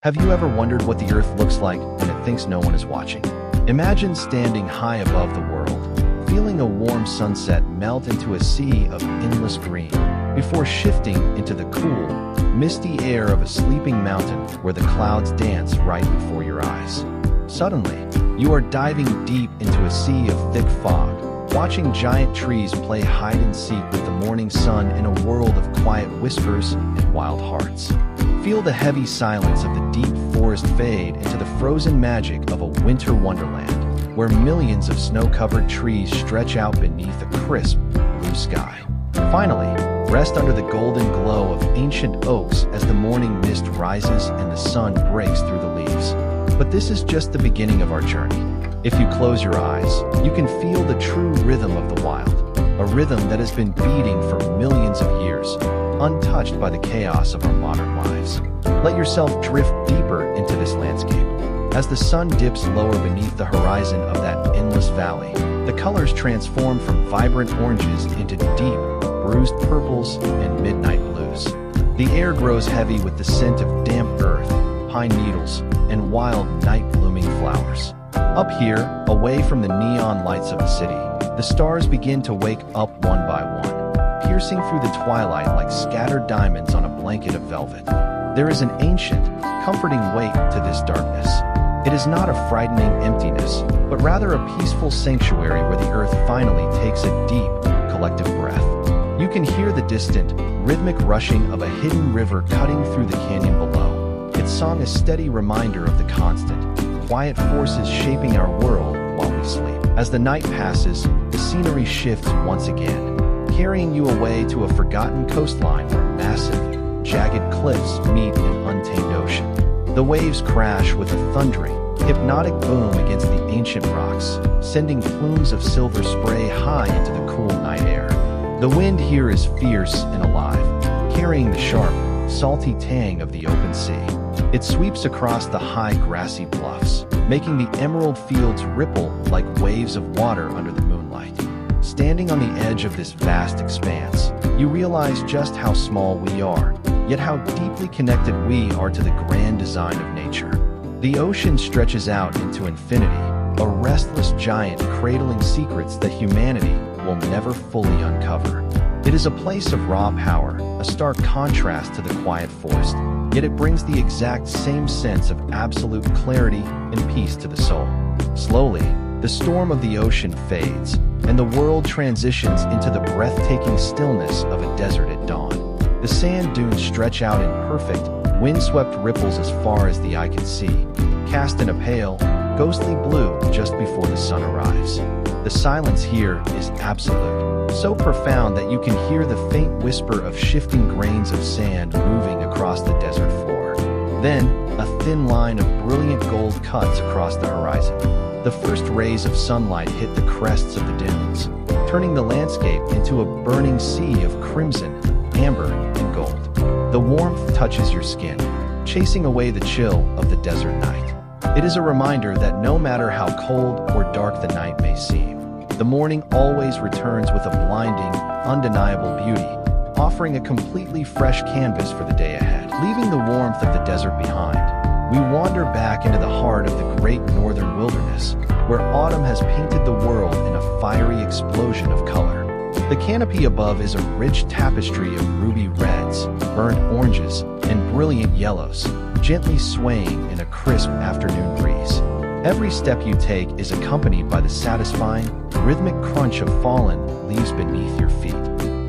Have you ever wondered what the Earth looks like when it thinks no one is watching? Imagine standing high above the world, feeling a warm sunset melt into a sea of endless green, before shifting into the cool, misty air of a sleeping mountain where the clouds dance right before your eyes. Suddenly, you are diving deep into a sea of thick fog, watching giant trees play hide-and-seek with the morning sun in a world of quiet whispers and wild hearts. Feel the heavy silence of the deep forest fade into the frozen magic of a winter wonderland, where millions of snow-covered trees stretch out beneath a crisp, blue sky. Finally, rest under the golden glow of ancient oaks as the morning mist rises and the sun breaks through the leaves. But this is just the beginning of our journey. If you close your eyes, you can feel the true rhythm of the wild, a rhythm that has been beating for millions of years, untouched by the chaos of our modern lives. Let yourself drift deeper into this landscape. As the sun dips lower beneath the horizon of that endless valley, the colors transform from vibrant oranges into deep, bruised purples and midnight blues. The air grows heavy with the scent of damp earth, pine needles, and wild night-blooming flowers. Up here, away from the neon lights of the city, the stars begin to wake up one by one, piercing through the twilight like scattered diamonds on a blanket of velvet. There is an ancient, comforting weight to this darkness. It is not a frightening emptiness, but rather a peaceful sanctuary where the earth finally takes a deep, collective breath. You can hear the distant, rhythmic rushing of a hidden river cutting through the canyon below, its song a steady reminder of the constant, quiet forces shaping our world while we sleep. As the night passes, the scenery shifts once again, carrying you away to a forgotten coastline where massive, jagged cliffs meet an untamed ocean. The waves crash with a thundering, hypnotic boom against the ancient rocks, sending plumes of silver spray high into the cool night air. The wind here is fierce and alive, carrying the sharp, salty tang of the open sea. It sweeps across the high grassy bluffs, making the emerald fields ripple like waves of water under the moonlight. Standing on the edge of this vast expanse, you realize just how small we are, yet how deeply connected we are to the grand design of nature. The ocean stretches out into infinity, a restless giant cradling secrets that humanity will never fully uncover. It is a place of raw power, a stark contrast to the quiet forest, yet it brings the exact same sense of absolute clarity and peace to the soul. Slowly, the storm of the ocean fades, and the world transitions into the breathtaking stillness of a desert at dawn. The sand dunes stretch out in perfect, windswept ripples as far as the eye can see, cast in a pale, ghostly blue just before the sun arrives. The silence here is absolute, so profound that you can hear the faint whisper of shifting grains of sand moving across the desert floor. Then, a thin line of brilliant gold cuts across the horizon. The first rays of sunlight hit the crests of the dunes, turning the landscape into a burning sea of crimson, amber, and gold. The warmth touches your skin, chasing away the chill of the desert night. It is a reminder that no matter how cold or dark the night may seem, the morning always returns with a blinding, undeniable beauty, offering a completely fresh canvas for the day ahead. Leaving the warmth of the desert behind, we wander back into the heart of the great northern wilderness, where autumn has painted the world in a fiery explosion of color. The canopy above is a rich tapestry of ruby reds, burnt oranges, and brilliant yellows, gently swaying in a crisp afternoon breeze. Every step you take is accompanied by the satisfying, rhythmic crunch of fallen leaves beneath your feet.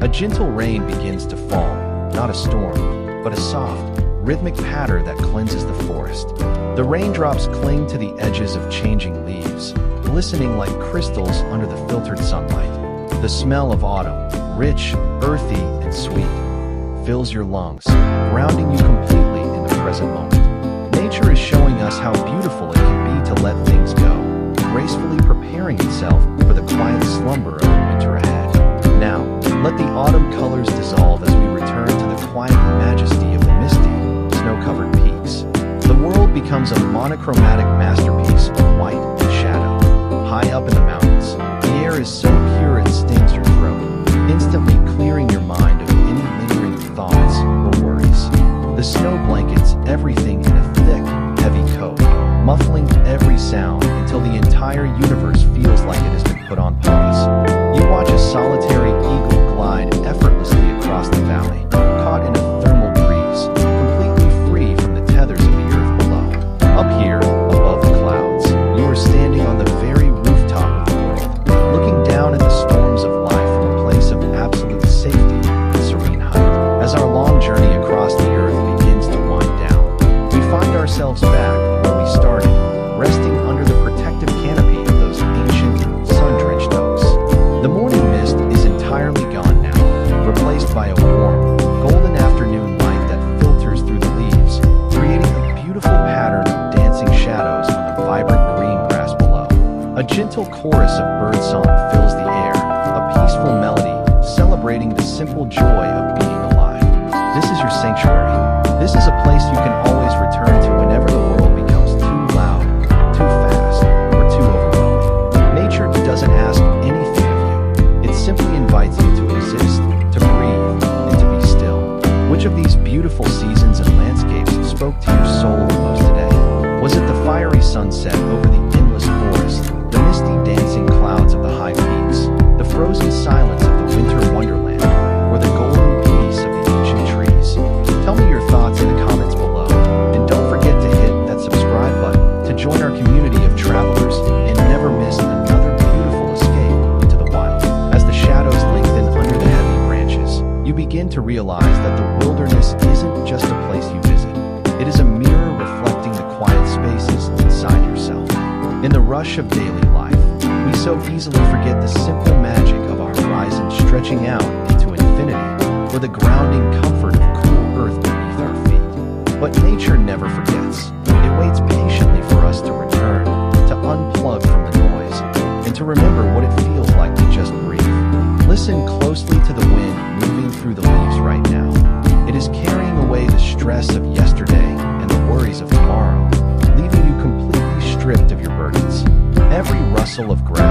A gentle rain begins to fall, not a storm, but a soft, rhythmic patter that cleanses the forest. The raindrops cling to the edges of changing leaves, glistening like crystals under the filtered sunlight. The smell of autumn, rich, earthy, and sweet, fills your lungs, grounding you completely in the present moment. Nature is showing us how beautiful it can be to let things go, gracefully preparing itself for the quiet slumber of the winter ahead. Now, let the autumn colors dissolve as we return to the quiet majesty of the misty, snow-covered peaks. The world becomes a monochromatic masterpiece of white and shadow. High up in the mountains, the air is so pure it stings your throat, instantly clearing your mind of any lingering thoughts or worries. The snow blankets everything in a thick, ourselves back where we started, resting under the protective canopy of those ancient, sun-drenched oaks. The morning mist is entirely gone now, replaced by a warm, golden afternoon light that filters through the leaves, creating a beautiful pattern of dancing shadows on the vibrant green grass below. A gentle chorus of birdsong fills the air, a peaceful melody celebrating the simple joy of being alive. This is your sanctuary. This is a place you can always return to whenever the world becomes too loud, too fast, or too overwhelming. Nature doesn't ask anything of you. It simply invites you to exist, to breathe, and to be still. Which of these beautiful seasons and landscapes spoke to your soul the most today? Was it the fiery sunset over the endless forest, the misty dancing clouds of the high peaks, the frozen silence of the winter wonderland, or the golden peace of the ancient trees? Tell me your thoughts in the comments below, and don't forget to hit that subscribe button to join our community of travelers and never miss another beautiful escape into the wild. As the shadows lengthen under the heavy branches, you begin to realize that the wilderness isn't just a place you visit. It is a mirror reflecting the quiet spaces inside yourself. In the rush of daily life, we so easily forget the simple magic of our horizon stretching out into infinity, or the grounding comfort of cool earth beneath our feet. But nature never forgets. It waits patiently for us to return, to unplug from the noise, and to remember what it feels like to just breathe. Listen closely to the wind moving through the leaves right now. It is carrying away the stress of yesterday and the worries of tomorrow, leaving you completely stripped of your burdens. Every rustle of grass